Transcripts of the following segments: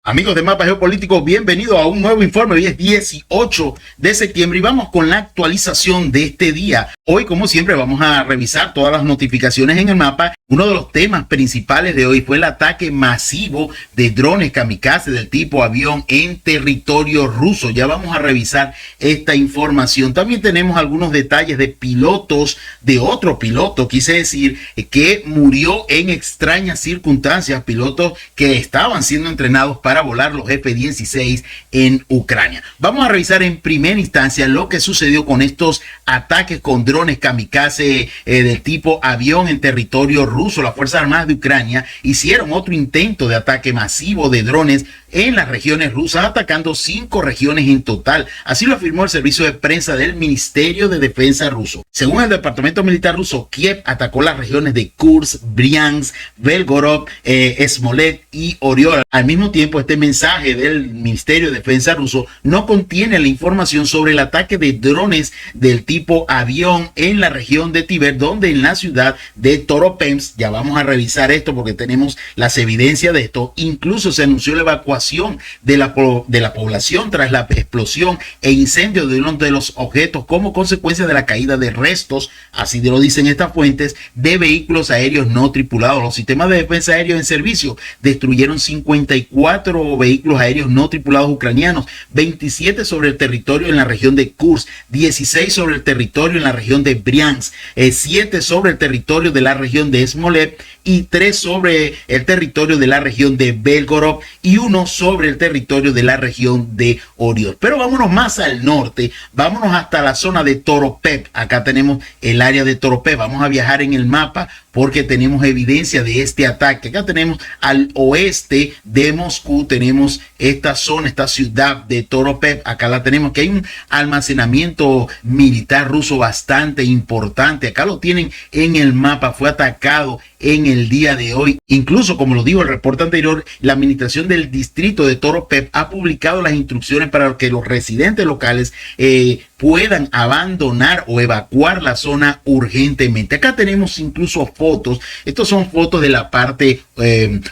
Amigos de Mapa Geopolítico, bienvenidos a un nuevo informe. Hoy es 18 de septiembre y vamos con la actualización de este día. Hoy, como siempre, vamos a revisar todas las notificaciones en el mapa. Uno de los temas principales de hoy fue el ataque masivo de drones kamikaze del tipo avión en territorio ruso. Ya vamos a revisar esta información. También tenemos algunos detalles de pilotos, de otro piloto, quise decir, que murió en extrañas circunstancias, pilotos que estaban siendo entrenados para volar los F-16 en Ucrania. Vamos a revisar en primera instancia lo que sucedió con estos ataques con drones kamikaze del tipo avión en territorio ruso. Las Fuerzas Armadas de Ucrania hicieron otro intento de ataque masivo de drones en las regiones rusas, atacando 5 regiones en total. Así lo afirmó el servicio de prensa del Ministerio de Defensa ruso. Según el Departamento Militar ruso, Kiev atacó las regiones de Kursk, Briansk, Belgorod, Smolensk y Oriol. Al mismo tiempo, este mensaje del Ministerio de Defensa ruso no contiene la información sobre el ataque de drones del tipo avión en la región de Tver, donde en la ciudad de Toropemsk, ya vamos a revisar esto porque tenemos las evidencias de esto, incluso se anunció la evacuación de la población tras la explosión e incendio de uno de los objetos como consecuencia de la caída de restos, así lo dicen estas fuentes, de vehículos aéreos no tripulados. Los sistemas de defensa aérea en servicio destruyeron 54 vehículos aéreos no tripulados ucranianos, 27 sobre el territorio en la región de Kursk, 16 sobre el territorio en la región de Briansk, 7 sobre el territorio de la región de Smolensk y 3 sobre el territorio de la región de Belgorod y 1 sobre el territorio de la región de Oriol. Pero vámonos más al norte, vámonos hasta la zona de Toropemsk. Acá tenemos el área de Toropemsk. Vamos a viajar en el mapa porque tenemos evidencia de este ataque. Acá tenemos al oeste de Moscú, tenemos esta zona, esta ciudad de Toropemsk. Acá la tenemos, que hay un almacenamiento militar ruso bastante importante. Acá lo tienen en el mapa, fue atacado en el día de hoy. Incluso, como lo dijo el reporte anterior, la administración del distrito de Toropemsk ha publicado las instrucciones para que los residentes locales puedan abandonar o evacuar la zona urgentemente. Acá tenemos incluso fotos. Estos son fotos de la parte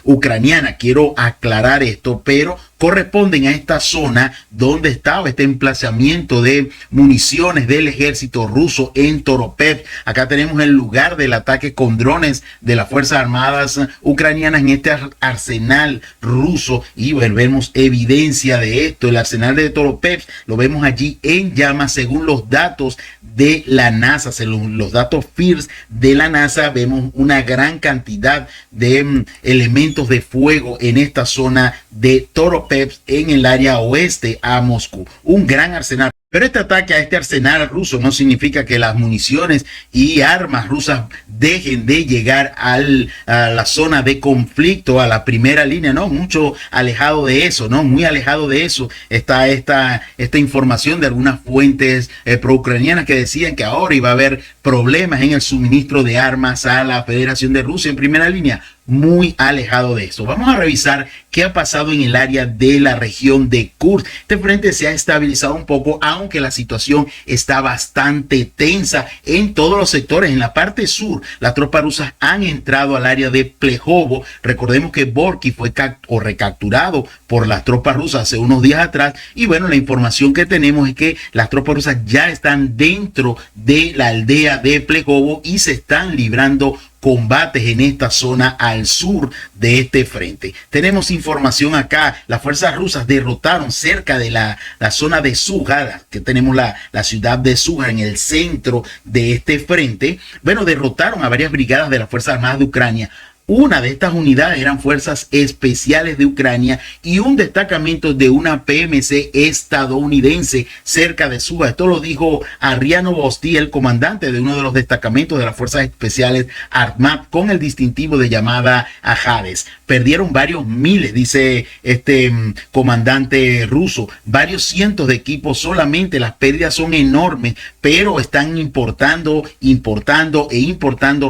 ucraniana. Quiero aclarar esto, pero corresponden a esta zona donde estaba este emplazamiento de municiones del ejército ruso en Toropemsk. Acá tenemos el lugar del ataque con drones de las Fuerzas Armadas ucranianas en este arsenal ruso, y vemos evidencia de esto. El arsenal de Toropemsk lo vemos allí en llamas según los datos de la NASA, según los datos FIRS de la NASA. Vemos una gran cantidad de elementos de fuego en esta zona de Toropemsk en el área oeste a Moscú. Un gran arsenal. Pero este ataque a este arsenal ruso no significa que las municiones y armas rusas dejen de llegar a la zona de conflicto, a la primera línea, ¿no? Mucho alejado de eso, ¿no? Muy alejado de eso está esta información de algunas fuentes pro-ucranianas que decían que ahora iba a haber problemas en el suministro de armas a la Federación de Rusia en primera línea. Muy alejado de eso. Vamos a revisar qué ha pasado en el área de la región de Kursk. Este frente se ha estabilizado un poco, aunque la situación está bastante tensa en todos los sectores. En la parte sur, las tropas rusas han entrado al área de Plejovo. Recordemos que Borki fue recapturado por las tropas rusas hace unos días atrás. Y bueno, la información que tenemos es que las tropas rusas ya están dentro de la aldea de Plejovo y se están librando combates en esta zona al sur de este frente. Tenemos información acá. Las fuerzas rusas derrotaron cerca de la zona de Suja, que tenemos la ciudad de Suja en el centro de este frente. Bueno, derrotaron a varias brigadas de las Fuerzas Armadas de Ucrania. Una de estas unidades eran fuerzas especiales de Ucrania y un destacamento de una PMC estadounidense cerca de Suja. Esto lo dijo Ariano Bosti, el comandante de uno de los destacamentos de las fuerzas especiales Armat, con el distintivo de llamada a Hades. Perdieron varios miles, dice este comandante ruso, varios cientos de equipos solamente. Las pérdidas son enormes, pero están importando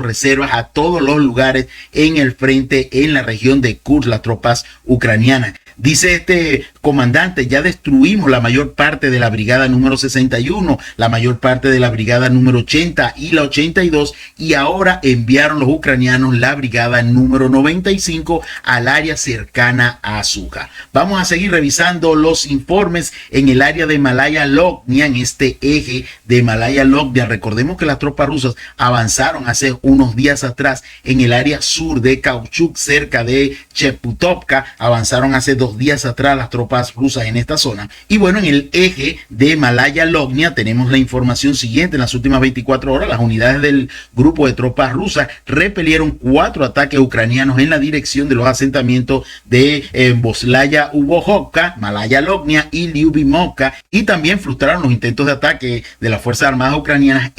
reservas a todos los lugares en el frente en la región de Kursk, las tropas ucranianas. Dice este comandante, ya destruimos la mayor parte de la brigada número 61, la mayor parte de la brigada número 80 y la 82, y ahora enviaron los ucranianos la brigada número 95 al área cercana a Suja. Vamos a seguir revisando los informes en el área de Malaya Lognia, en este eje de Malaya Lognia. Recordemos que las tropas rusas avanzaron hace unos días atrás en el área sur de Kauchuk, cerca de Cheputovka. Avanzaron hace 2 días atrás las tropas rusas en esta zona. Y bueno, en el eje de Malaya Lognia tenemos la información siguiente. En las últimas 24 horas, las unidades del grupo de tropas rusas repelieron 4 ataques ucranianos en la dirección de los asentamientos de Boslaya Ubohovka, Malaya Lognia y Lyubimovka, y también frustraron los intentos de ataque de las Fuerzas Armadas ucranianas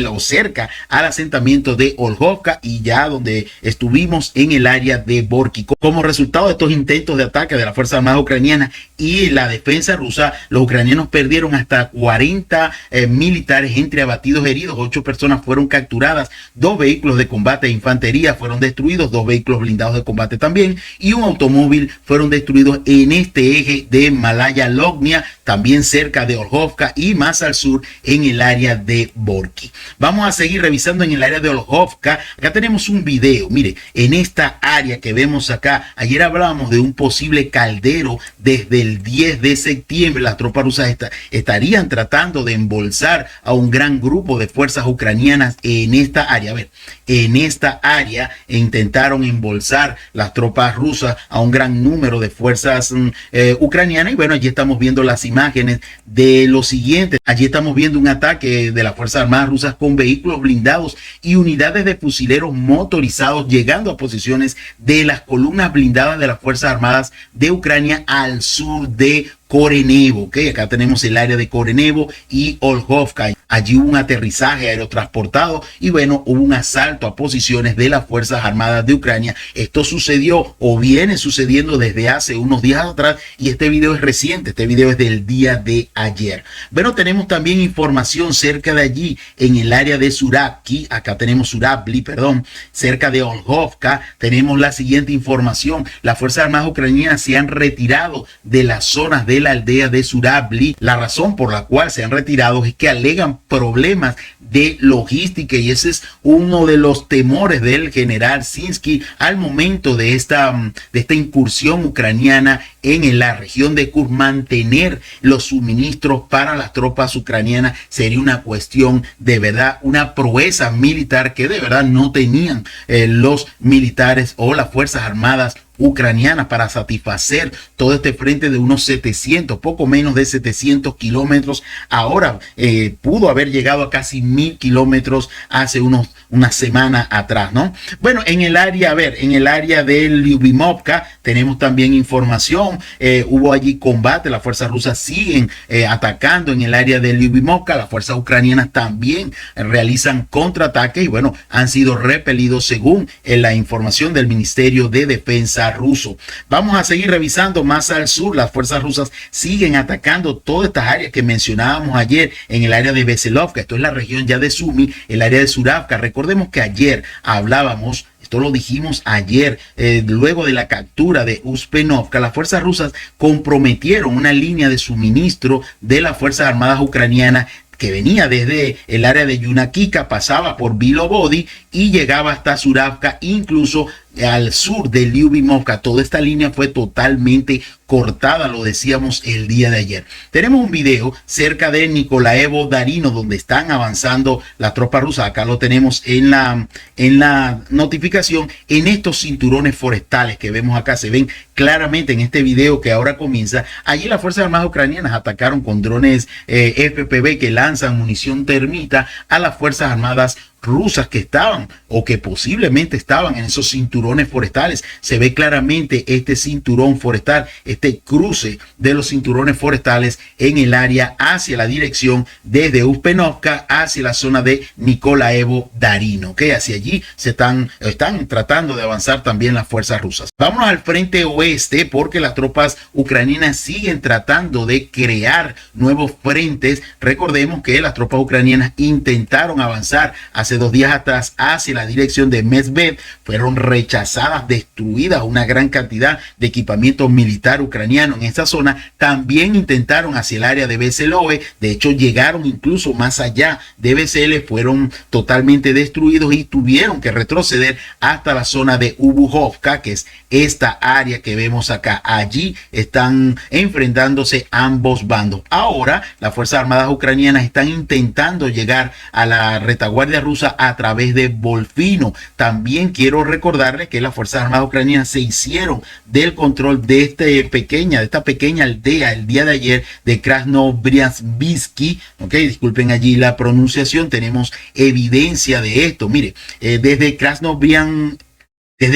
o cerca al asentamiento de Olhovka, y ya donde estuvimos en el área de Borki. Como resultado de estos intentos de ataque de las Fuerzas Armadas ucranianas y la defensa rusa, los ucranianos perdieron hasta 40 militares entre abatidos y heridos. 8 personas fueron capturadas, 2 vehículos de combate de infantería fueron destruidos, 2 vehículos blindados de combate también, y un automóvil fueron destruidos en este eje de Malaya Lognia, también cerca de Olhovka y más al sur en el área de Borki. Vamos a seguir revisando en el área de Olhovka. Acá tenemos un video. Mire, en esta área que vemos acá, ayer hablábamos de un posible caldero. Desde el 10 de septiembre las tropas rusas estarían tratando de embolsar a un gran grupo de fuerzas ucranianas en esta área. A ver, en esta área intentaron embolsar las tropas rusas a un gran número de fuerzas ucranianas, y bueno, allí estamos viendo las imágenes de lo siguiente. Allí estamos viendo un ataque de las Fuerzas Armadas rusas con vehículos blindados y unidades de fusileros motorizados llegando a posiciones de las columnas blindadas de las Fuerzas Armadas de Ucrania al sur de Korenevo. Okay, acá tenemos el área de Korenevo y Olhovka. Allí hubo un aterrizaje aerotransportado y bueno, hubo un asalto a posiciones de las Fuerzas Armadas de Ucrania. Esto sucedió o viene sucediendo desde hace unos días atrás, y este video es reciente. Este video es del día de ayer. Bueno, tenemos también información cerca de allí en el área de Surabki. Acá tenemos Surabli, perdón, cerca de Olhovka. Tenemos la siguiente información. Las Fuerzas Armadas ucranianas se han retirado de las zonas de la aldea de Surabli. La razón por la cual se han retirado es que alegan problemas de logística, y ese es uno de los temores del general Sinsky al momento de esta incursión ucraniana en la región de Kursk. Mantener los suministros para las tropas ucranianas sería una cuestión de verdad, una proeza militar que de verdad no tenían los militares o las Fuerzas Armadas ucranianas para satisfacer todo este frente de unos 700, poco menos de 700 kilómetros. Ahora pudo haber llegado a casi 1000 kilómetros hace una semana atrás, ¿no? Bueno, en el área, en el área de Lyubimovka tenemos también información. Hubo allí combate, las fuerzas rusas siguen atacando en el área de Lyubimovka, las fuerzas ucranianas también realizan contraataques y bueno, han sido repelidos según la información del Ministerio de Defensa ruso. Vamos a seguir revisando más al sur. Las fuerzas rusas siguen atacando todas estas áreas que mencionábamos ayer en el área de Veselovka. Esto es la región ya de Sumy, el área de Surabka. Recordemos que ayer hablábamos, esto lo dijimos ayer, luego de la captura de Uspenovka, las fuerzas rusas comprometieron una línea de suministro de las Fuerzas Armadas ucranianas que venía desde el área de Yunakivka, pasaba por Bilovody y llegaba hasta Surabka, incluso al sur de Lyubimovka. Toda esta línea fue totalmente cortada, lo decíamos el día de ayer. Tenemos un video cerca de Nikolaevo Darino donde están avanzando las tropas rusas. Acá lo tenemos en la notificación. En estos cinturones forestales que vemos acá, se ven claramente en este video que ahora comienza. Allí las Fuerzas Armadas ucranianas atacaron con drones FPV que lanzan munición termita a las Fuerzas Armadas rusas que estaban o que posiblemente estaban en esos cinturones forestales. Se ve claramente este cinturón forestal, este cruce de los cinturones forestales en el área hacia la dirección desde Uspenovka hacia la zona de Nikolaevo Darino, que hacia allí están tratando de avanzar también las fuerzas rusas. Vámonos al frente oeste porque las tropas ucranianas siguen tratando de crear nuevos frentes. Recordemos que las tropas ucranianas intentaron avanzar hacia hace 2 días atrás hacia la dirección de Medved, fueron rechazadas, destruidas una gran cantidad de equipamiento militar ucraniano en esta zona. También intentaron hacia el área de Veselove, de hecho llegaron incluso más allá de Vesele, fueron totalmente destruidos y tuvieron que retroceder hasta la zona de Ubuhovka, que es esta área que vemos acá. Allí están enfrentándose ambos bandos. Ahora las Fuerzas Armadas ucranianas están intentando llegar a la retaguardia rusa a través de Volfino. También quiero recordarles que las Fuerzas Armadas ucranianas se hicieron del control de esta pequeña aldea el día de ayer de Krasnobriansk. Ok, disculpen allí la pronunciación, tenemos evidencia de esto. Mire, desde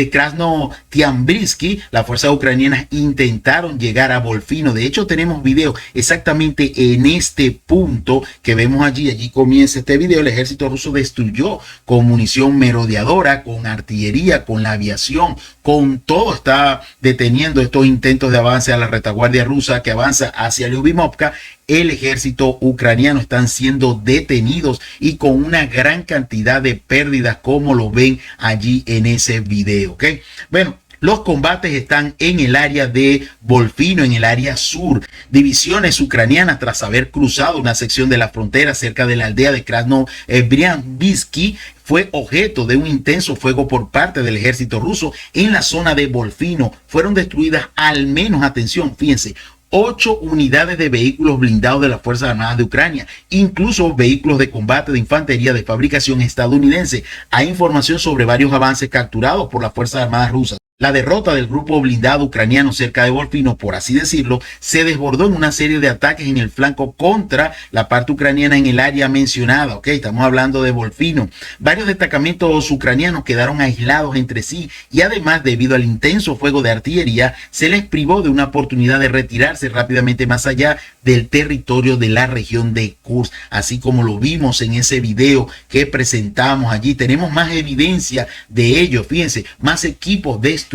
Krasnotiambrisky, las fuerzas ucranianas intentaron llegar a Volfino. De hecho, tenemos video exactamente en este punto que vemos allí. Allí comienza este video. El ejército ruso destruyó con munición merodeadora, con artillería, con la aviación, con todo. Está deteniendo estos intentos de avance a la retaguardia rusa que avanza hacia Lyubimovka. El ejército ucraniano están siendo detenidos y con una gran cantidad de pérdidas, como lo ven allí en ese video. ¿Ok? Bueno, los combates están en el área de Volfino, en el área sur. Divisiones ucranianas, tras haber cruzado una sección de la frontera cerca de la aldea de Krasnobriansk, fue objeto de un intenso fuego por parte del ejército ruso en la zona de Volfino. Fueron destruidas al menos, atención, fíjense, 8 unidades de vehículos blindados de las Fuerzas Armadas de Ucrania, incluso vehículos de combate de infantería de fabricación estadounidense. Hay información sobre varios avances capturados por las Fuerzas Armadas rusas. La derrota del grupo blindado ucraniano cerca de Volfino, por así decirlo, se desbordó en una serie de ataques en el flanco contra la parte ucraniana en el área mencionada. Ok, estamos hablando de Volfino. Varios destacamentos ucranianos quedaron aislados entre sí y además, debido al intenso fuego de artillería, se les privó de una oportunidad de retirarse rápidamente más allá del territorio de la región de Kursk, así como lo vimos en ese video que presentamos allí. Tenemos más evidencia de ello. Fíjense, más equipos destruidos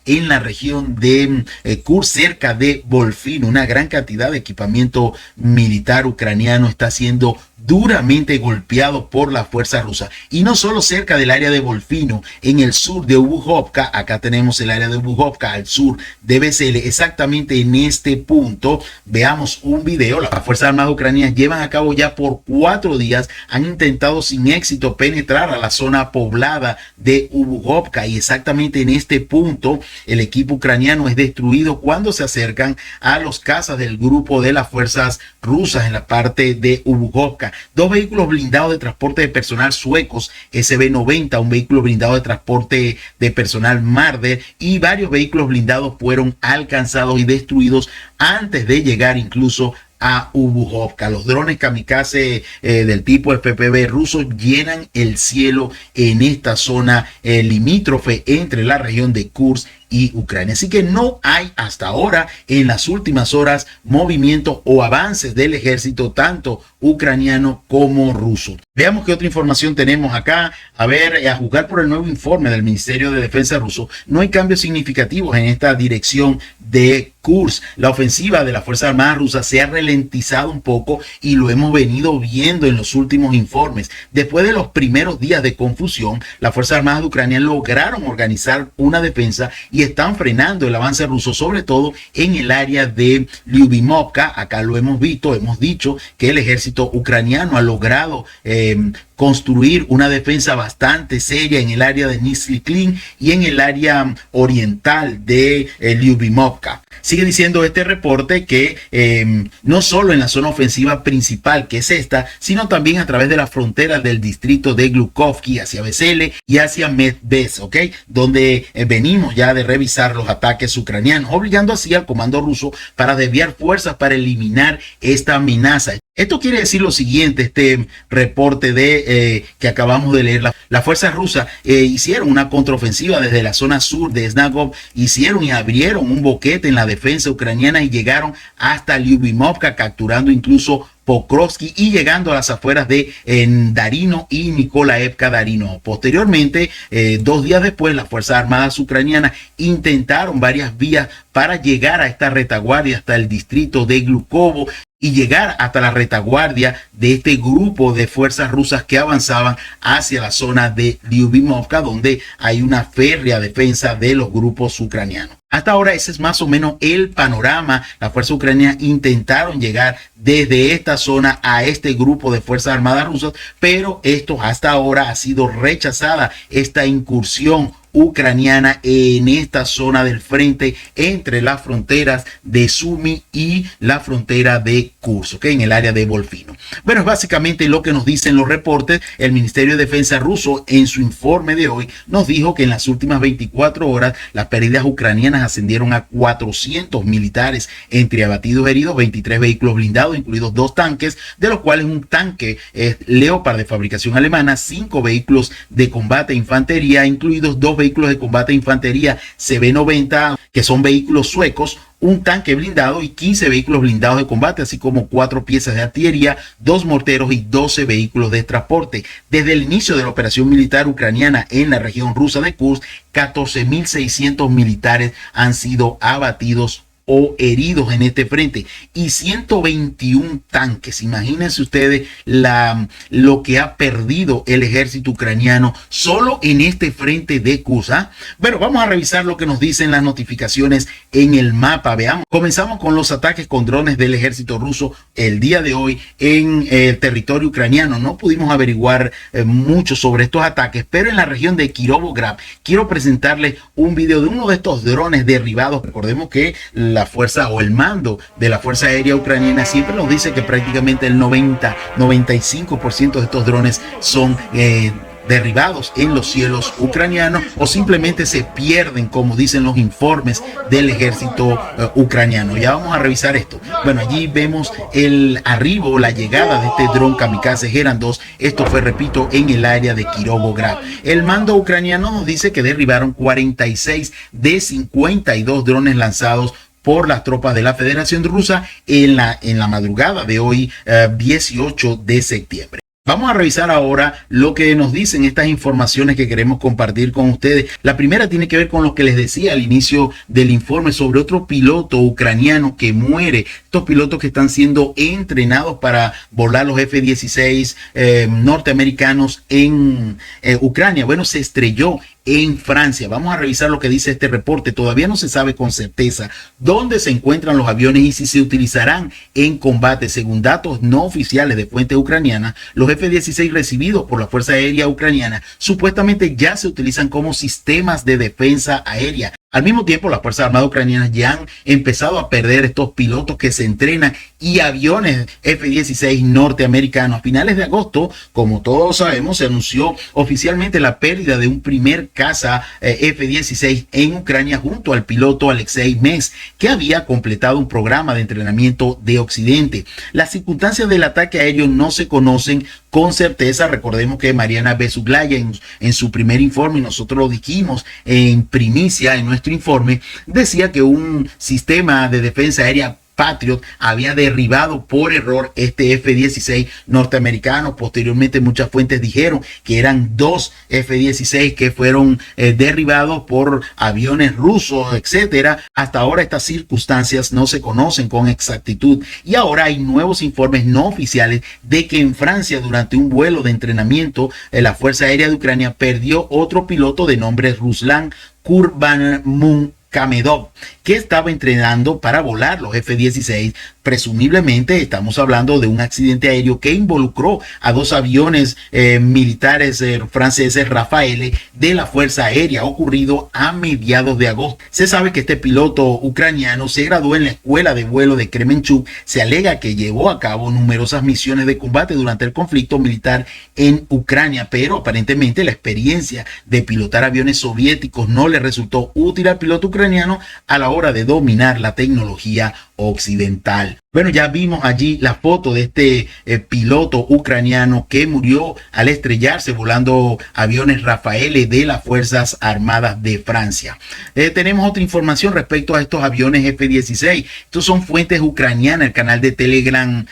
en la región de Kursk, cerca de Volfino. Una gran cantidad de equipamiento militar ucraniano está siendo duramente golpeado por las fuerzas rusas. Y no solo cerca del área de Volfino, en el sur de Ubuhovka. Acá tenemos el área de Ubuhovka al sur de Vesele. Exactamente en este punto veamos un video. Las Fuerzas Armadas ucranianas llevan a cabo ya por 4 días, han intentado sin éxito penetrar a la zona poblada de Ubuhovka, y exactamente en este punto el equipo ucraniano es destruido cuando se acercan a los cazas del grupo de las fuerzas rusas en la parte de Ubuhovka. 2 vehículos blindados de transporte de personal suecos SB-90, un vehículo blindado de transporte de personal Marder y varios vehículos blindados fueron alcanzados y destruidos antes de llegar incluso a Ubuhovka. Los drones kamikaze del tipo FPV rusos llenan el cielo en esta zona limítrofe entre la región de Kursk y Ucrania. Así que no hay hasta ahora, en las últimas horas, movimientos o avances del ejército tanto ucraniano como ruso. Veamos qué otra información tenemos acá. A ver, a juzgar por el nuevo informe del Ministerio de Defensa ruso, no hay cambios significativos en esta dirección de Kursk. La ofensiva de las Fuerzas Armadas rusas se ha ralentizado un poco y lo hemos venido viendo en los últimos informes. Después de los primeros días de confusión, las Fuerzas Armadas de Ucrania lograron organizar una defensa y están frenando el avance ruso, sobre todo en el área de Lyubimovka. Acá lo hemos visto, hemos dicho que el ejército ucraniano ha logrado construir una defensa bastante seria en el área de Nizhny Klin y en el área oriental de Lyubimovka. Sigue diciendo este reporte que no solo en la zona ofensiva principal, que es esta, sino también a través de la frontera del distrito de Glukovki hacia Vesele y hacia Medved, ¿ok? Donde venimos ya de revisar los ataques ucranianos, obligando así al comando ruso para desviar fuerzas para eliminar esta amenaza. Esto quiere decir lo siguiente, este reporte que acabamos de leer. Las fuerzas rusas hicieron una contraofensiva desde la zona sur de Snagov, hicieron y abrieron un boquete en la defensa ucraniana y llegaron hasta Lyubimovka, capturando incluso Pokrovsky y llegando a las afueras de Darino y Nikolaevka Darino. Posteriormente, 2 días después, las Fuerzas Armadas ucranianas intentaron varias vías para llegar a esta retaguardia hasta el distrito de Glukovo. y llegar hasta la retaguardia de este grupo de fuerzas rusas que avanzaban hacia la zona de Lyubimovka, donde hay una férrea defensa de los grupos ucranianos. Hasta ahora ese es más o menos el panorama. Las fuerzas ucranianas intentaron llegar desde esta zona a este grupo de fuerzas armadas rusas, pero esto hasta ahora ha sido rechazada, esta incursión ucraniana en esta zona del frente entre las fronteras de Sumy y la frontera de Kursk, ¿okay? En el área de Volfino. Bueno, es básicamente lo que nos dicen los reportes. El Ministerio de Defensa ruso en su informe de hoy nos dijo que en las últimas 24 horas las pérdidas ucranianas ascendieron a 400 militares, entre abatidos y heridos, 23 vehículos blindados, incluidos 2 tanques, de los cuales un tanque Leopard de fabricación alemana, 5 vehículos de combate e infantería, incluidos 2 vehículos de combate e infantería CB-90, que son vehículos suecos, un tanque blindado y 15 vehículos blindados de combate, así como 4 piezas de artillería, 2 morteros y 12 vehículos de transporte. Desde el inicio de la operación militar ucraniana en la región rusa de Kursk, 14.600 militares han sido abatidos o heridos en este frente y 121 tanques. Imagínense ustedes lo que ha perdido el ejército ucraniano solo en este frente de Kursk. Bueno, vamos a revisar lo que nos dicen las notificaciones en el mapa. Veamos, comenzamos con los ataques con drones del ejército ruso el día de hoy en el territorio ucraniano. No pudimos averiguar mucho sobre estos ataques, pero en la región de Kirovograd quiero presentarles un video de uno de estos drones derribados. Recordemos que la fuerza o el mando de la Fuerza Aérea Ucraniana siempre nos dice que prácticamente el 90-95% de estos drones son derribados en los cielos ucranianos o simplemente se pierden, como dicen los informes del ejército ucraniano. Ya vamos a revisar esto. Bueno, allí vemos el arribo, la llegada de este dron kamikaze Geran 2. Esto fue, repito, en el área de Kirovograd. El mando ucraniano nos dice que derribaron 46 de 52 drones lanzados por las tropas de la Federación Rusa en la madrugada de hoy, 18 de septiembre. Vamos a revisar ahora lo que nos dicen estas informaciones que queremos compartir con ustedes. La primera tiene que ver con lo que les decía al inicio del informe sobre otro piloto ucraniano que muere. Estos pilotos que están siendo entrenados para volar los F-16 norteamericanos en Ucrania. Bueno, se estrelló en Francia. Vamos a revisar lo que dice este reporte. Todavía no se sabe con certeza dónde se encuentran los aviones y si se utilizarán en combate. Según datos no oficiales de fuentes ucranianas, los F-16 recibidos por la Fuerza Aérea Ucraniana supuestamente ya se utilizan como sistemas de defensa aérea. Al mismo tiempo, las Fuerzas Armadas ucranianas ya han empezado a perder estos pilotos que se entrenan y aviones F-16 norteamericanos. A finales de agosto, como todos sabemos, se anunció oficialmente la pérdida de un primer caza F-16 en Ucrania junto al piloto Alexei Mes, que había completado un programa de entrenamiento de Occidente. Las circunstancias del ataque aéreo no se conocen con certeza. Recordemos que Mariana Bezuglaya en su primer informe, y nosotros lo dijimos en primicia en nuestro informe, decía que un sistema de defensa aérea Patriot había derribado por error este F-16 norteamericano. Posteriormente muchas fuentes dijeron que eran 2 F-16 que fueron derribados por aviones rusos, etcétera. Hasta ahora estas circunstancias no se conocen con exactitud y ahora hay nuevos informes no oficiales de que en Francia, durante un vuelo de entrenamiento, la Fuerza Aérea de Ucrania perdió otro piloto de nombre Ruslan Kurbanmun-Kamedov, que estaba entrenando para volar los F-16. Presumiblemente estamos hablando de un accidente aéreo que involucró a 2 aviones militares franceses Rafale de la Fuerza Aérea, ocurrido a mediados de agosto. Se sabe que este piloto ucraniano se graduó en la escuela de vuelo de Kremenchuk. Se alega que llevó a cabo numerosas misiones de combate durante el conflicto militar en Ucrania, pero aparentemente la experiencia de pilotar aviones soviéticos no le resultó útil al piloto ucraniano a la hora de dominar la tecnología occidental. Bueno, ya vimos allí la foto de este piloto ucraniano que murió al estrellarse volando aviones Rafael de las Fuerzas Armadas de Francia. Tenemos otra información respecto a estos aviones F-16. Estos son fuentes ucranianas. El canal de Telegram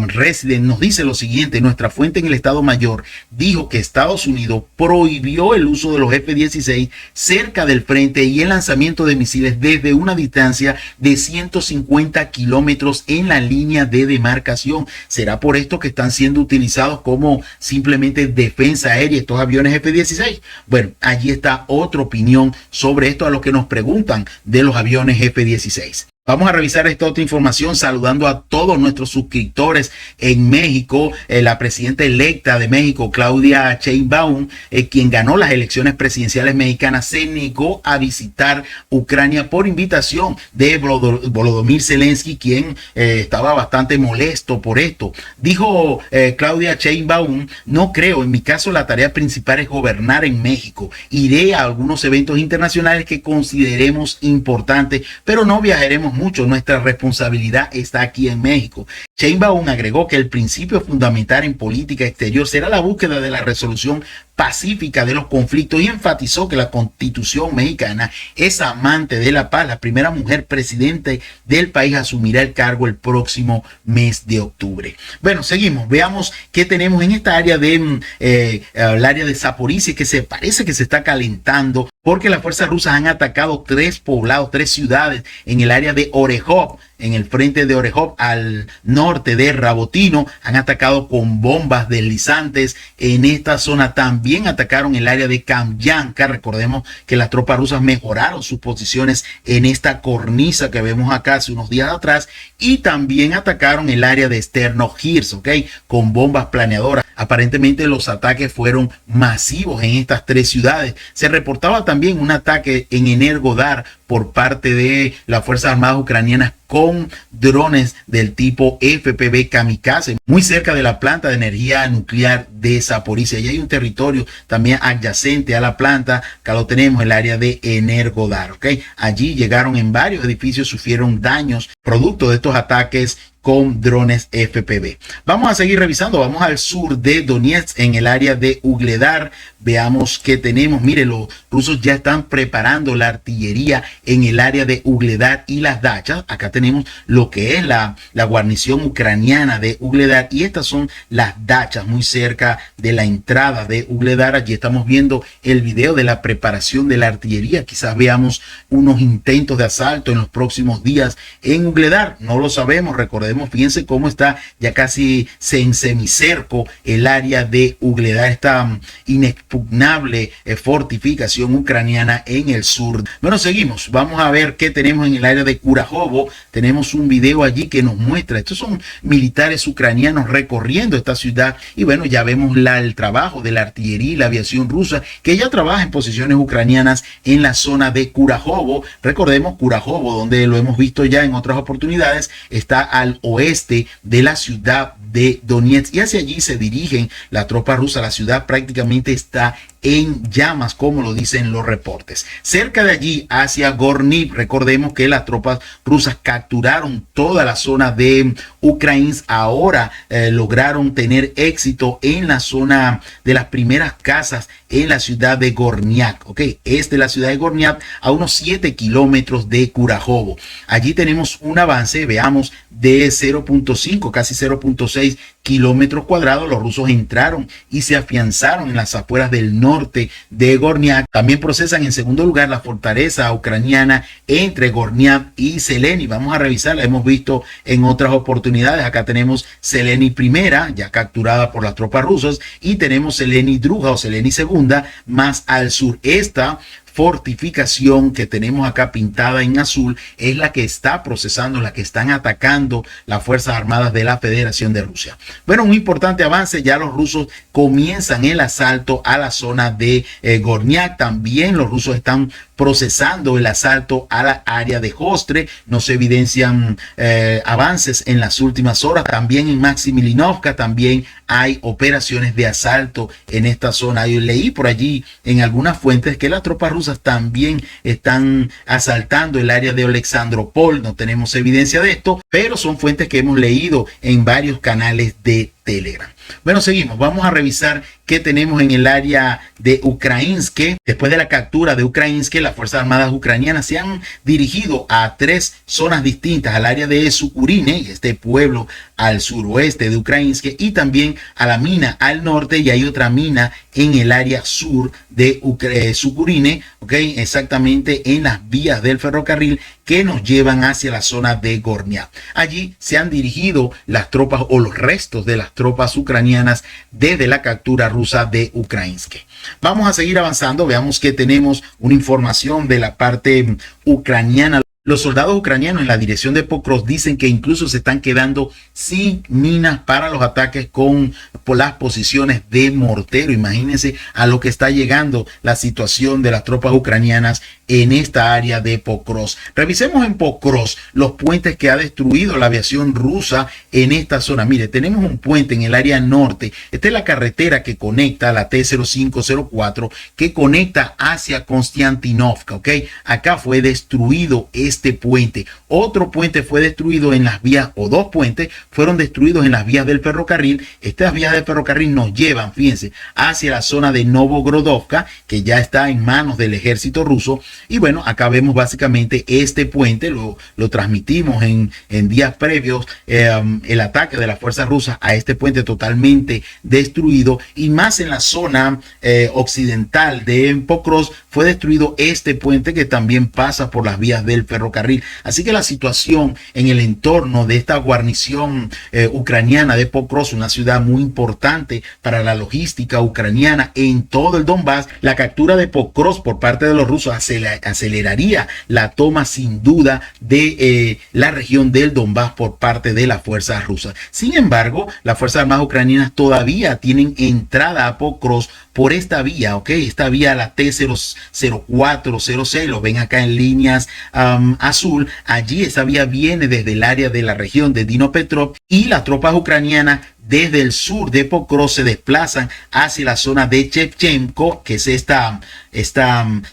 Resident nos dice lo siguiente: nuestra fuente en el Estado Mayor dijo que Estados Unidos prohibió el uso de los F-16 cerca del frente y el lanzamiento de misiles desde una distancia de 150 50 kilómetros en la línea de demarcación. ¿Será por esto que están siendo utilizados como simplemente defensa aérea estos aviones F-16? Bueno, allí está otra opinión sobre esto a lo que nos preguntan de los aviones F-16. Vamos a revisar esta otra información saludando a todos nuestros suscriptores en México. La presidenta electa de México, Claudia Sheinbaum, quien ganó las elecciones presidenciales mexicanas, se negó a visitar Ucrania por invitación de Volodymyr Zelensky, quien estaba bastante molesto por esto. Dijo Claudia Sheinbaum: no creo, en mi caso la tarea principal es gobernar en México. Iré a algunos eventos internacionales que consideremos importantes, pero no viajaremos mucho. Nuestra responsabilidad está aquí en México. Sheinbaum agregó que el principio fundamental en política exterior será la búsqueda de la resolución pacífica de los conflictos y enfatizó que la Constitución mexicana es amante de la paz. La primera mujer presidente del país asumirá el cargo el próximo mes de octubre. Bueno, seguimos. Veamos qué tenemos en esta área de el área de Zaporizhia, que se parece que se está calentando porque las fuerzas rusas han atacado 3 poblados, 3 ciudades en el área de Orejov, en el frente de Orejov, al norte de Rabotino. Han atacado con bombas deslizantes en esta zona. También atacaron el área de Kamyanka. Recordemos que las tropas rusas mejoraron sus posiciones en esta cornisa que vemos acá hace unos días atrás. Y también atacaron el área de Sternohirsk, con bombas planeadoras. Aparentemente los ataques fueron masivos en estas 3 ciudades. Se reportaba también un ataque en Energodar por parte de las Fuerzas Armadas ucranianas con drones del tipo FPV Kamikaze, muy cerca de la planta de energía nuclear de Zaporizhia. Y hay un territorio también adyacente a la planta, acá lo tenemos, el área de Energodar. Allí llegaron en varios edificios, sufrieron daños producto de estos ataques con drones FPV. Vamos a seguir revisando. Vamos al sur de Donetsk, en el área de Ugledar. Veamos qué tenemos. Mire, los rusos ya están preparando la artillería en el área de Ugledar y las dachas. Acá tenemos lo que es la guarnición ucraniana de Ugledar, y estas son las dachas muy cerca de la entrada de Ugledar. Allí estamos viendo el video de la preparación de la artillería. Quizás veamos unos intentos de asalto en los próximos días en Ugledar. No lo sabemos. Recordemos, fíjense cómo está ya casi en semicerco el área de Ugledar, esta inexpugnable fortificación ucraniana en el sur. Bueno, seguimos. Vamos a ver qué tenemos en el área de Kurajovo. Tenemos un video allí que nos muestra. Estos son militares ucranianos recorriendo esta ciudad. Y bueno, ya vemos el trabajo de la artillería y la aviación rusa, que ya trabaja en posiciones ucranianas en la zona de Kurajovo. Recordemos, Kurajovo, donde lo hemos visto ya en otras oportunidades, está al oeste de la ciudad de Donetsk, y hacia allí se dirigen las tropas rusas. La ciudad prácticamente está en llamas, como lo dicen los reportes. Cerca de allí, hacia Gorniv, recordemos que las tropas rusas capturaron toda la zona de Ukrainsk. Ahora lograron tener éxito en la zona de las primeras casas en la ciudad de Gorniak, es de la ciudad de Gorniak, a unos 7 kilómetros de Kurajovo. Allí tenemos un avance, veamos, de 0.5, casi 0.6 kilómetros cuadrados. Los rusos entraron y se afianzaron en las afueras del norte de Gorniak. También procesan en segundo lugar la fortaleza ucraniana entre Gorniak y Zeleny. Vamos a revisarla, hemos visto en otras oportunidades. Acá tenemos Zeleny primera, ya capturada por las tropas rusas, y tenemos Zeleny Druga o Zeleny segunda, más al sur. Esta fortificación que tenemos acá pintada en azul es la que está procesando, la que están atacando las Fuerzas Armadas de la Federación de Rusia. Bueno, un importante avance. Ya los rusos comienzan el asalto a la zona de Gorniak. También los rusos están procesando el asalto a la área de Hostre. No se evidencian avances en las últimas horas. También en Maximilinovka también hay operaciones de asalto en esta zona. Yo leí por allí en algunas fuentes que las tropas rusas también están asaltando el área de Alexandropol. No tenemos evidencia de esto, pero son fuentes que hemos leído en varios canales de Telegram. Bueno, seguimos. Vamos a revisar qué tenemos en el área de Ukrainsk. Después de la captura de Ukrainsk, las Fuerzas Armadas ucranianas se han dirigido a 3 zonas distintas, al área de Sukurine, este pueblo al suroeste de Ukrainsk y también a la mina al norte, y hay otra mina en el área sur de Sukurine, okay, exactamente en las vías del ferrocarril que nos llevan hacia la zona de Gornia. Allí se han dirigido las tropas o los restos de las tropas ucranianas desde la captura rusa de Ukrainsk. Vamos a seguir avanzando, veamos que tenemos una información de la parte ucraniana. Los soldados ucranianos en la dirección de Pokrovsk dicen que incluso se están quedando sin minas para los ataques por las posiciones de mortero. Imagínense a lo que está llegando la situación de las tropas ucranianas en esta área de Pokrovsk. Revisemos en Pokrovsk los puentes que ha destruido la aviación rusa en esta zona. Mire, tenemos un puente en el área norte. Esta es la carretera que conecta la T-0504 que conecta hacia Konstantinovka, ¿ok? Acá fue destruido este puente. Otro puente fue destruido en las vías, o dos puentes fueron destruidos en las vías del ferrocarril. Estas vías del ferrocarril nos llevan, fíjense, hacia la zona de Novogrodovka, que ya está en manos del ejército ruso. Y bueno, acá vemos básicamente este puente, lo transmitimos en días previos, el ataque de las fuerzas rusas a este puente totalmente destruido, y más en la zona occidental de Pokrovsk fue destruido este puente que también pasa por las vías del ferrocarril. Así que la situación en el entorno de esta guarnición ucraniana de Pokrovsk, una ciudad muy importante para la logística ucraniana en todo el Donbass, la captura de Pokrovsk por parte de los rusos aceleraría la toma sin duda de la región del Donbass por parte de las fuerzas rusas. Sin embargo, las fuerzas armadas ucranianas todavía tienen entrada a Pokrovsk por esta vía, ¿ok? Esta vía, la T-0406, lo ven acá en líneas azul. Allí esa vía viene desde el área de la región de Dnipropetrovsk, y las tropas ucranianas desde el sur de Pokrovsk se desplazan hacia la zona de Shevchenko, que es esta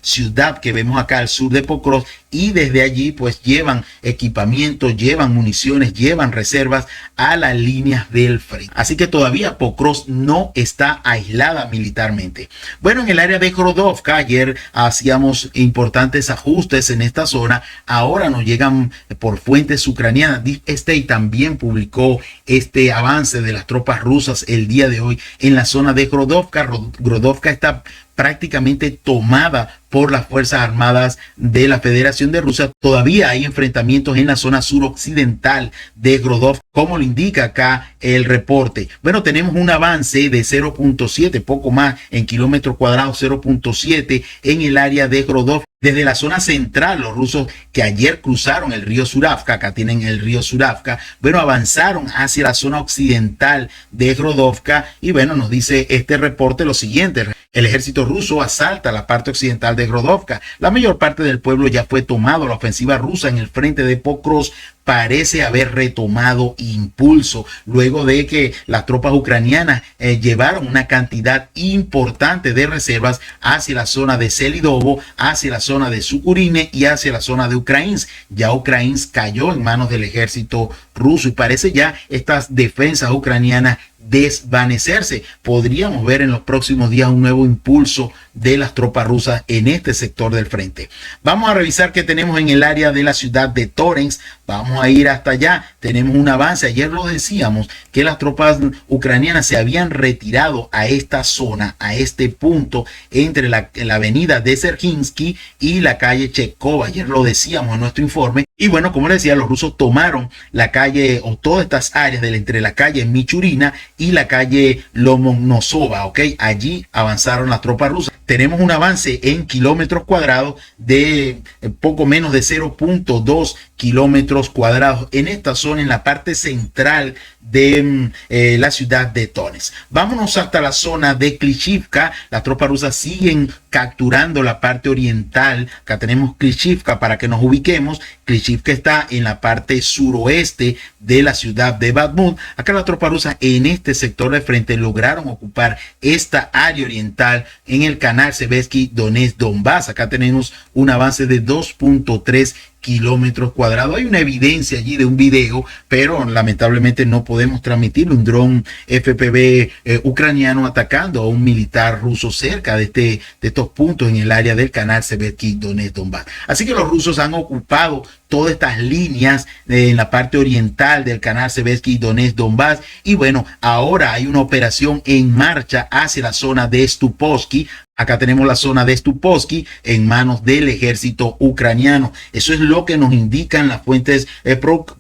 ciudad que vemos acá al sur de Pokrovsk, y desde allí pues llevan equipamiento, llevan municiones, llevan reservas a las líneas del frente. Así que todavía Pokrovsk no está aislada militarmente. Bueno, en el área de Grodovka ayer hacíamos importantes ajustes en esta zona. Ahora nos llegan por fuentes ucranianas. Deep State también publicó este avance de las tropas rusas el día de hoy en la zona de Grodovka. Grodovka está prácticamente tomada por las Fuerzas Armadas de la Federación de Rusia. Todavía hay enfrentamientos en la zona suroccidental de Grodovka, como lo indica acá el reporte. Bueno, tenemos un avance de 0.7, poco más en kilómetros cuadrados, 0.7 en el área de Grodovka. Desde la zona central, los rusos que ayer cruzaron el río Suravka, acá tienen el río Suravka, bueno, avanzaron hacia la zona occidental de Grodovka, y bueno, nos dice este reporte lo siguiente: el ejército ruso asalta la parte occidental de Grodovka. La mayor parte del pueblo ya fue tomado. La ofensiva rusa en el frente de Pokrovsk parece haber retomado impulso luego de que las tropas ucranianas llevaron una cantidad importante de reservas hacia la zona de Selidovo, hacia la zona de Sukurine y hacia la zona de Ukrainsk. Ya Ukrainsk cayó en manos del ejército ruso y parece ya estas defensas ucranianas desvanecerse. Podríamos ver en los próximos días un nuevo impulso de las tropas rusas en este sector del frente. Vamos a revisar qué tenemos en el área de la ciudad de Torens. Vamos a ir hasta allá. Tenemos un avance. Ayer lo decíamos que las tropas ucranianas se habían retirado a esta zona, a este punto entre la avenida de Serhinsky y la calle Chekhov. Ayer lo decíamos en nuestro informe. Y bueno, como les decía, los rusos tomaron la calle o todas estas áreas entre la calle Michurina y la calle Lomonosova, ¿ok? Allí avanzaron las tropas rusas. Tenemos un avance en kilómetros cuadrados de poco menos de 0.2 kilómetros cuadrados en esta zona, en la parte central de la ciudad de Donetsk. Vámonos hasta la zona de Klishivka. Las tropas rusas siguen capturando la parte oriental. Acá tenemos Klishivka para que nos ubiquemos. Klishivka está en la parte suroeste de la ciudad de Bakhmut. Acá las tropas rusas en este sector de frente lograron ocupar esta área oriental en el canal Seversky Donetsk-Donbass. Acá tenemos un avance de 2.3 kilómetros cuadrados. Hay una evidencia allí de un video, pero lamentablemente no podemos transmitirlo. Un dron FPV ucraniano atacando a un militar ruso cerca de estos puntos en el área del canal Seversky Donetsk Donbass. Así que los rusos han ocupado todas estas líneas en la parte oriental del canal Seversky Donetsk-Donbass. Y bueno, ahora hay una operación en marcha hacia la zona de Stupovsky. Acá tenemos la zona de Stupovsky en manos del ejército ucraniano. Eso es lo que nos indican las fuentes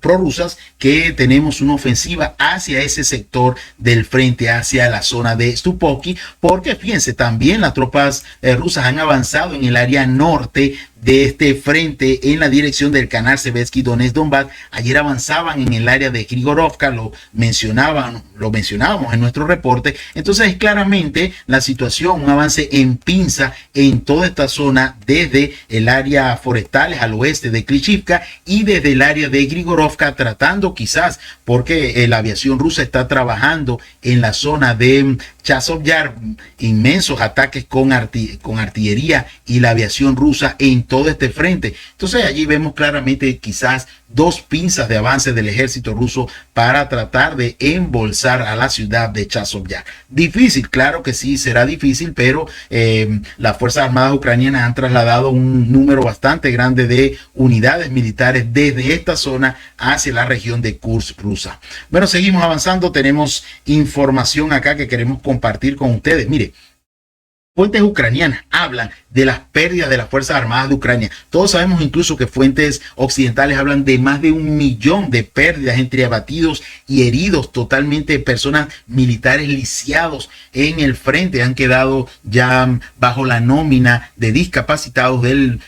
prorrusas, que tenemos una ofensiva hacia ese sector del frente, hacia la zona de Stupovsky, porque fíjense, también las tropas rusas han avanzado en el área norte de este frente en la dirección del canal Seversky Donetsk-Donbass. Ayer avanzaban en el área de Grigorovka, lo mencionábamos en nuestro reporte. Entonces, claramente la situación, un avance en pinza en toda esta zona, desde el área forestales al oeste de Klishivka y desde el área de Grigorovka, tratando quizás, porque la aviación rusa está trabajando en la zona de Chazov Yar, inmensos ataques con artillería y la aviación rusa en todo este frente. Entonces allí vemos claramente quizás dos pinzas de avance del ejército ruso para tratar de embolsar a la ciudad de Chazov Yar. Difícil, claro que sí, será difícil, pero las Fuerzas Armadas ucranianas han trasladado un número bastante grande de unidades militares desde esta zona hacia la región de Kursk rusa. Bueno, seguimos avanzando, tenemos información acá que queremos compartir con ustedes. Mire, fuentes ucranianas hablan de las pérdidas de las Fuerzas Armadas de Ucrania. Todos sabemos incluso que fuentes occidentales hablan de más de 1 millón de pérdidas entre abatidos y heridos, totalmente personas militares lisiados en el frente. Han quedado ya bajo la nómina de discapacitados del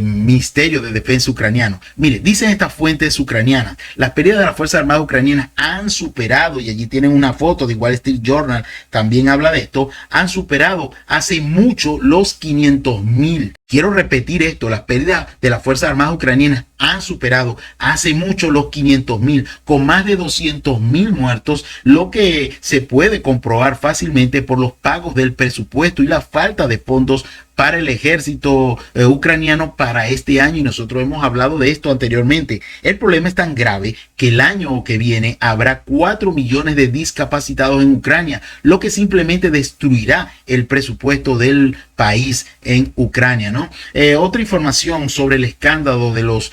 Ministerio de Defensa ucraniano. Mire, dicen estas fuentes ucranianas, las pérdidas de las Fuerzas Armadas ucranianas han superado, y allí tienen una foto de Wall Street Journal, también habla de esto, han superado hace mucho los 500,000. Quiero repetir esto, las pérdidas de las Fuerzas Armadas ucranianas han superado hace mucho los 500,000, con más de 200,000 muertos, lo que se puede comprobar fácilmente por los pagos del presupuesto y la falta de fondos para el ejército ucraniano para este año, y nosotros hemos hablado de esto anteriormente. El problema es tan grave que el año que viene habrá 4 millones de discapacitados en Ucrania, lo que simplemente destruirá el presupuesto del país en Ucrania, ¿no? Otra información sobre el escándalo de los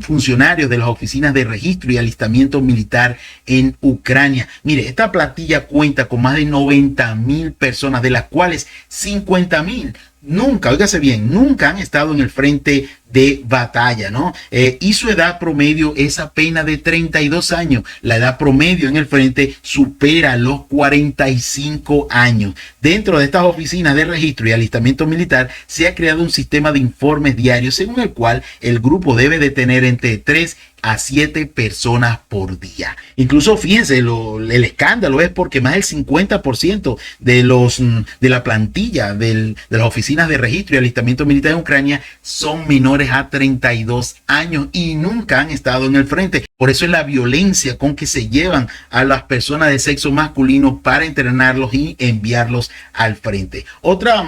funcionarios de las oficinas de registro y alistamiento militar en Ucrania. Mire, esta plantilla cuenta con más de 90,000 personas, de las cuales 50,000 nunca, óigase bien, nunca han estado en el frente de batalla, ¿no? Y su edad promedio es apenas de 32 años. La edad promedio en el frente supera los 45 años. Dentro de estas oficinas de registro y alistamiento militar se ha creado un sistema de informes diarios, según el cual el grupo debe de tener entre 3 a 7 personas por día. Incluso fíjense, el escándalo es porque más del 50% de la plantilla de las oficinas de registro y alistamiento militar en Ucrania son menores a 32 años y nunca han estado en el frente. Por eso es la violencia con que se llevan a las personas de sexo masculino para entrenarlos y enviarlos al frente. Otra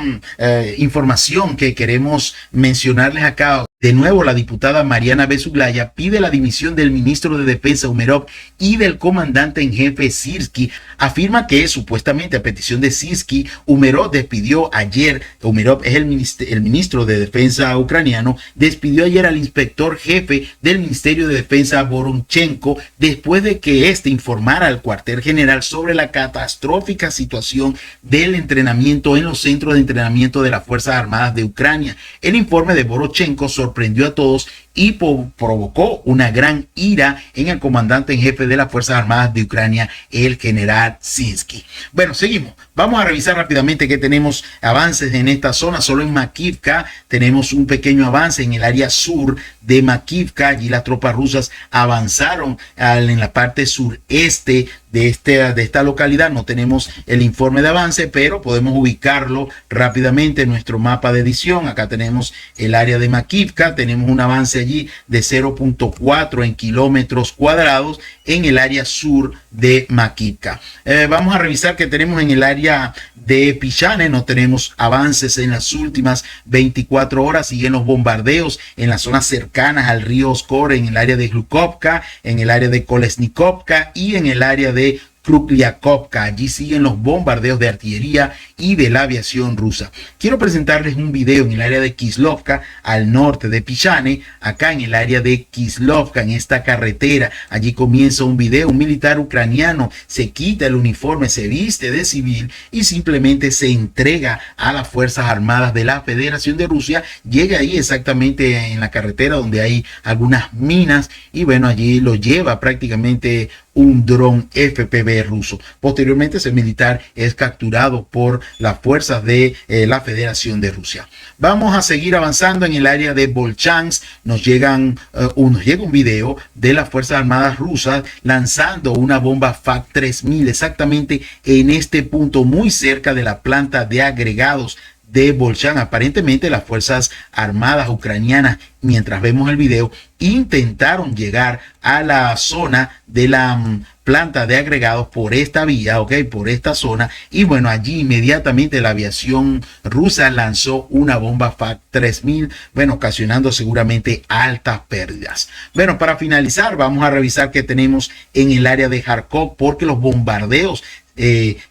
información que queremos mencionarles acá. De nuevo, la diputada Mariana Bezuglaya pide la dimisión del ministro de Defensa Umerov y del comandante en jefe Sirski. Afirma que supuestamente a petición de Sirski, Umerov despidió ayer, Umerov es el ministro de Defensa ucraniano, despidió ayer al inspector jefe del Ministerio de Defensa Voronchenko después de que éste informara al cuartel general sobre la catastrófica situación del entrenamiento en los centros de entrenamiento de las Fuerzas Armadas de Ucrania. El informe de Voronchenko sorprendió a todos y provocó una gran ira en el comandante en jefe de las Fuerzas Armadas de Ucrania, el general Sirski. Bueno, seguimos. Vamos a revisar rápidamente que tenemos avances en esta zona. Solo en Makivka tenemos un pequeño avance en el área sur de Makivka. Allí las tropas rusas avanzaron en la parte sureste de esta localidad. No tenemos el informe de avance, pero podemos ubicarlo rápidamente en nuestro mapa de edición. Acá tenemos el área de Makivka. Tenemos un avance allí de 0.4 en kilómetros cuadrados en el área sur de Makivka. Vamos a revisar que tenemos en el área de Pichane. No tenemos avances en las últimas 24 horas. Siguen los bombardeos en las zonas cercanas al río Oskor, en el área de Glukovka, en el área de Kolesnikovka y en el área de Krukliakovka. Allí siguen los bombardeos de artillería y de la aviación rusa. Quiero presentarles un video en el área de Kislovka, al norte de Pichane, acá en el área de Kislovka, en esta carretera. Allí comienza un video. Un militar ucraniano se quita el uniforme, se viste de civil y simplemente se entrega a las Fuerzas Armadas de la Federación de Rusia. Llega ahí exactamente en la carretera donde hay algunas minas y bueno, allí lo lleva prácticamente un dron FPV ruso. Posteriormente ese militar es capturado por las fuerzas de la Federación de Rusia. Vamos a seguir avanzando en el área de Volchansk. Nos llega un video de las Fuerzas Armadas rusas lanzando una bomba FAK-3000 exactamente en este punto muy cerca de la planta de agregados de Volchansk. Aparentemente las Fuerzas Armadas ucranianas, mientras vemos el video, intentaron llegar a la zona de la planta de agregados por esta vía, por esta zona, y bueno, allí inmediatamente la aviación rusa lanzó una bomba FAK-3000, bueno, ocasionando seguramente altas pérdidas. Bueno, para finalizar, vamos a revisar qué tenemos en el área de Kharkov, porque los bombardeos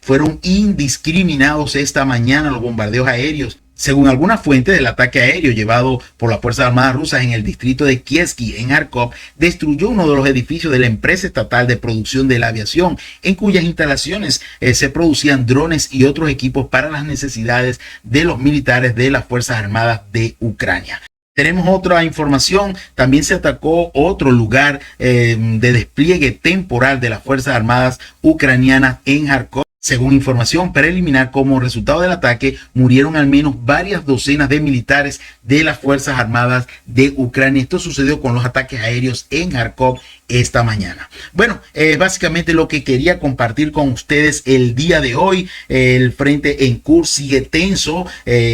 fueron indiscriminados esta mañana, los bombardeos aéreos. Según algunas fuentes, el ataque aéreo llevado por las Fuerzas Armadas rusas en el distrito de Kievski, en Kharkov, destruyó uno de los edificios de la empresa estatal de producción de la aviación, en cuyas instalaciones se producían drones y otros equipos para las necesidades de los militares de las Fuerzas Armadas de Ucrania. Tenemos otra información. También se atacó otro lugar de despliegue temporal de las Fuerzas Armadas ucranianas en Kharkov. Según información preliminar, como resultado del ataque, murieron al menos varias docenas de militares de las Fuerzas Armadas de Ucrania. Esto sucedió con los ataques aéreos en Kharkov esta mañana. Bueno, básicamente lo que quería compartir con ustedes el día de hoy. El frente en Kursk sigue tenso.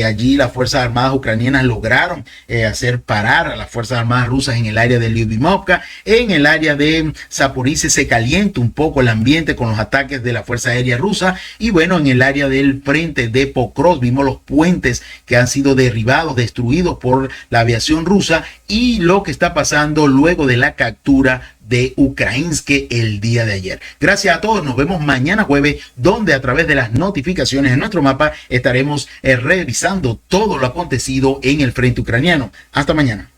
Allí las Fuerzas Armadas ucranianas lograron hacer parar a las Fuerzas Armadas rusas en el área de Lyubimovka. En el área de Zaporizhzhia se calienta un poco el ambiente con los ataques de la Fuerza Aérea Rusa. Y bueno, en el área del frente de Pokrovsk vimos los puentes que han sido derribados, destruidos por la aviación rusa, y lo que está pasando luego de la captura de Ukrainsk el día de ayer. Gracias a todos, nos vemos mañana jueves, donde a través de las notificaciones en nuestro mapa estaremos revisando todo lo acontecido en el frente ucraniano. Hasta mañana.